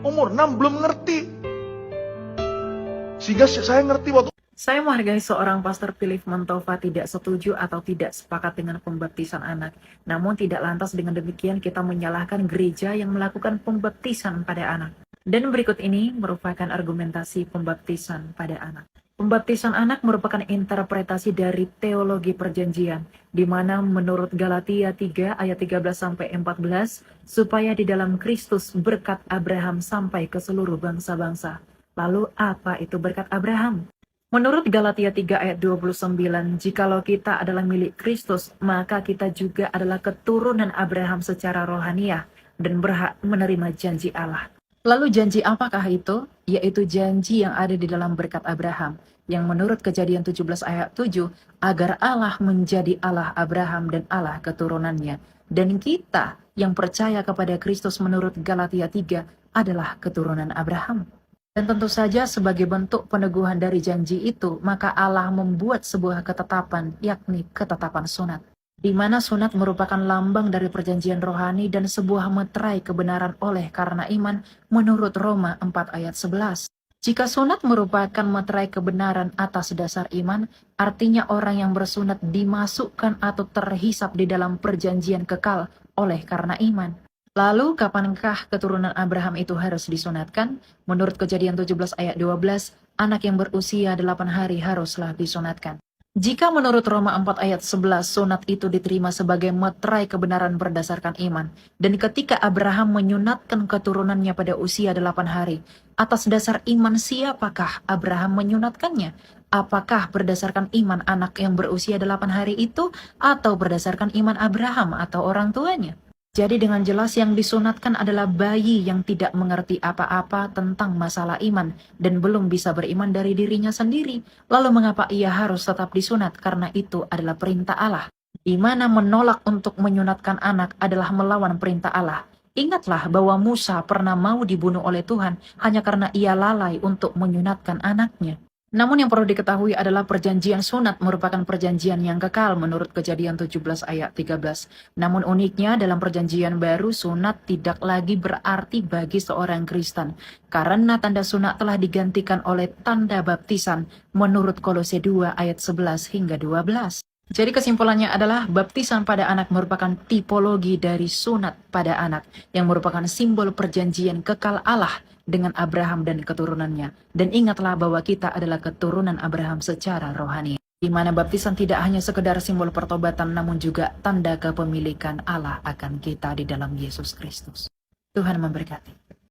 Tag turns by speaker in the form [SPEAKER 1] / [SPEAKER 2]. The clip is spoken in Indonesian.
[SPEAKER 1] umur 6 belum ngerti. Sehingga saya ngerti waktu
[SPEAKER 2] Saya menghargai seorang pastor Philip Montova tidak setuju atau tidak sepakat dengan pembaptisan anak. Namun tidak lantas dengan demikian kita menyalahkan gereja yang melakukan pembaptisan pada anak. Dan berikut ini merupakan argumentasi pembaptisan pada anak. Pembaptisan anak merupakan interpretasi dari teologi perjanjian, di mana menurut Galatia 3 ayat 13-14, supaya di dalam Kristus berkat Abraham sampai ke seluruh bangsa-bangsa. Lalu apa itu berkat Abraham? Menurut Galatia 3 ayat 29, jikalau kita adalah milik Kristus, maka kita juga adalah keturunan Abraham secara rohaniah dan berhak menerima janji Allah. Lalu janji apakah itu? Yaitu janji yang ada di dalam berkat Abraham, yang menurut Kejadian 17 ayat 7, agar Allah menjadi Allah Abraham dan Allah keturunannya. Dan kita yang percaya kepada Kristus menurut Galatia 3 adalah keturunan Abraham. Dan tentu saja sebagai bentuk peneguhan dari janji itu, maka Allah membuat sebuah ketetapan, yakni ketetapan sunat. Di mana sunat merupakan lambang dari perjanjian rohani dan sebuah meterai kebenaran oleh karena iman menurut Roma 4 ayat 11. Jika sunat merupakan meterai kebenaran atas dasar iman, artinya orang yang bersunat dimasukkan atau terhisap di dalam perjanjian kekal oleh karena iman. Lalu, kapankah keturunan Abraham itu harus disunatkan? Menurut Kejadian 17 ayat 12, anak yang berusia 8 hari haruslah disunatkan. Jika menurut Roma 4 ayat 11, sunat itu diterima sebagai meterai kebenaran berdasarkan iman. Dan ketika Abraham menyunatkan keturunannya pada usia 8 hari, atas dasar iman siapakah Abraham menyunatkannya? Apakah berdasarkan iman anak yang berusia 8 hari itu, atau berdasarkan iman Abraham atau orang tuanya? Jadi dengan jelas yang disunatkan adalah bayi yang tidak mengerti apa-apa tentang masalah iman dan belum bisa beriman dari dirinya sendiri. Lalu mengapa ia harus tetap disunat? Karena itu adalah perintah Allah. Di mana menolak untuk menyunatkan anak adalah melawan perintah Allah. Ingatlah bahwa Musa pernah mau dibunuh oleh Tuhan hanya karena ia lalai untuk menyunatkan anaknya. Namun yang perlu diketahui adalah perjanjian sunat merupakan perjanjian yang kekal menurut Kejadian 17 ayat 13. Namun uniknya dalam perjanjian baru sunat tidak lagi berarti bagi seorang Kristen. Karena tanda sunat telah digantikan oleh tanda baptisan menurut Kolose 2 ayat 11 hingga 12. Jadi kesimpulannya adalah baptisan pada anak merupakan tipologi dari sunat pada anak yang merupakan simbol perjanjian kekal Allah dengan Abraham dan keturunannya. Dan ingatlah bahwa kita adalah keturunan Abraham secara rohani. Di mana baptisan tidak hanya sekedar simbol pertobatan namun juga tanda kepemilikan Allah akan kita di dalam Yesus Kristus. Tuhan memberkati.